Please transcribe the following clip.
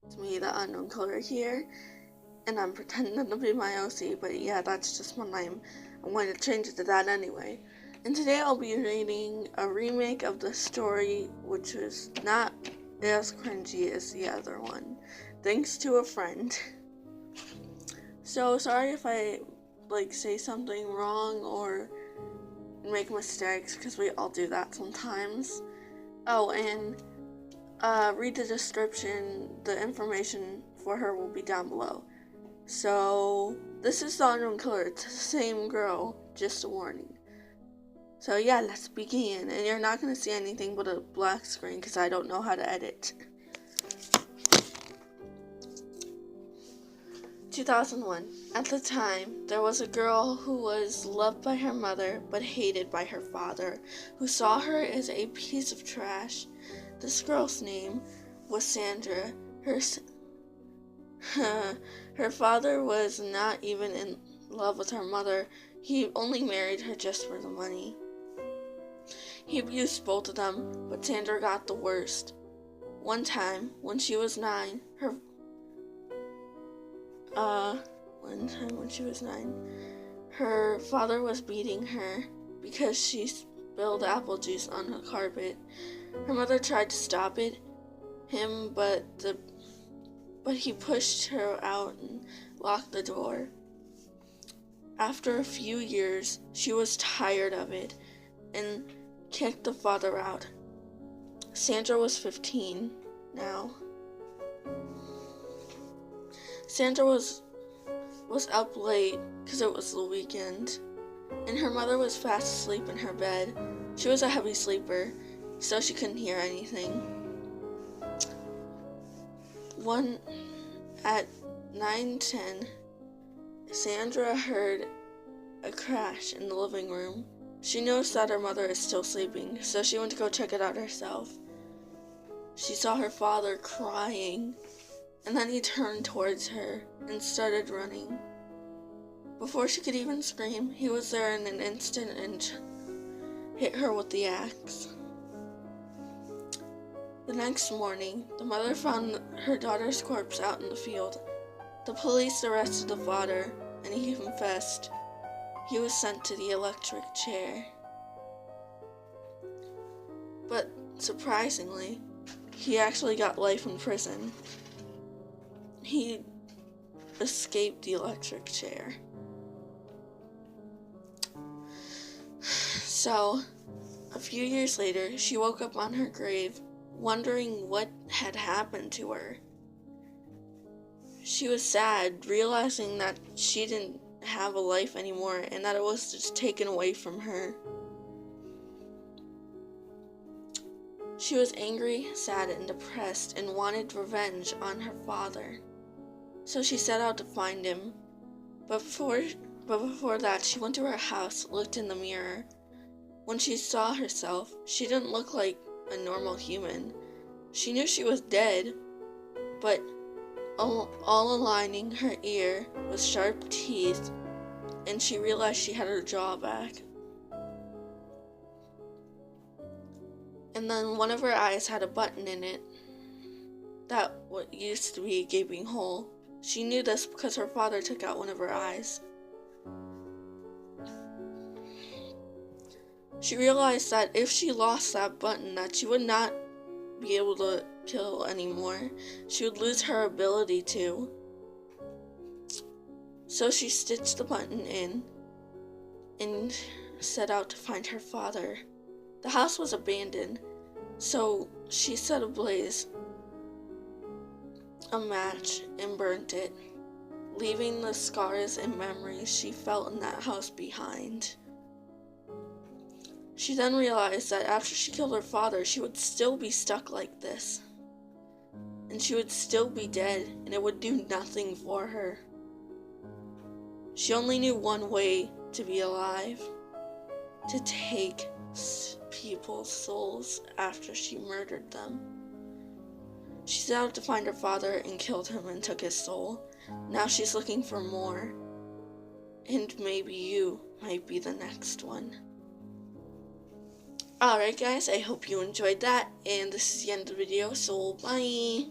It's me, the unknown color here, and I'm pretending to be my OC, but yeah, that's just my name. I'm going to change it to that anyway. And today I'll be reading a remake of the story, which is not as cringy as the other one, thanks to a friend. So sorry if I say something wrong or make mistakes, because we all do that sometimes. Oh, and read the description. The information for her will be down below. So this is the unknown killer. It's the same girl, just a warning. So yeah, let's begin. And you're not going to see anything but a black screen because I don't know how to edit. 2001. At the time, there was a girl who was loved by her mother but hated by her father, who saw her as a piece of trash. This girl's name was Sandra. Her father was not even in love with her mother. He only married her just for the money. He abused both of them, but Sandra got the worst. One time, when she was 9, her father was beating her because she spilled apple juice on the carpet. Her mother tried to stop him, but he pushed her out and locked the door. After a few years, she was tired of it and kicked the father out. Sandra was 15 now. Sandra was up late because it was the weekend, and her mother was fast asleep in her bed. She was a heavy sleeper, so she couldn't hear anything. At 9:10, Sandra heard a crash in the living room. She noticed that her mother is still sleeping, so she went to go check it out herself. She saw her father crying, and then he turned towards her and started running. Before she could even scream, he was there in an instant and hit her with the axe. The next morning, the mother found her daughter's corpse out in the field. The police arrested the father, and he confessed. He was sent to the electric chair. But surprisingly, he actually got life in prison. He escaped the electric chair. So, a few years later, she woke up on her grave, wondering what had happened to her. She was sad, realizing that she didn't have a life anymore and that it was just taken away from her. She was angry, sad, and depressed and wanted revenge on her father. So she set out to find him. But before that, she went to her house, looked in the mirror. When she saw herself, she didn't look like a normal human. She knew she was dead, but all aligning her ear was sharp teeth, and she realized she had her jaw back. And then one of her eyes had a button in it. That what used to be a gaping hole. She knew this because her father took out one of her eyes. She realized that if she lost that button, that she would not be able to kill anymore. She would lose her ability to. So she stitched the button in and set out to find her father. The house was abandoned, so she set ablaze a match and burnt it, leaving the scars and memories she felt in that house behind. She then realized that after she killed her father, she would still be stuck like this. And she would still be dead, and it would do nothing for her. She only knew one way to be alive: to take people's souls after she murdered them. She set out to find her father and killed him and took his soul. Now she's looking for more. And maybe you might be the next one. Alright guys, I hope you enjoyed that, and this is the end of the video, so bye!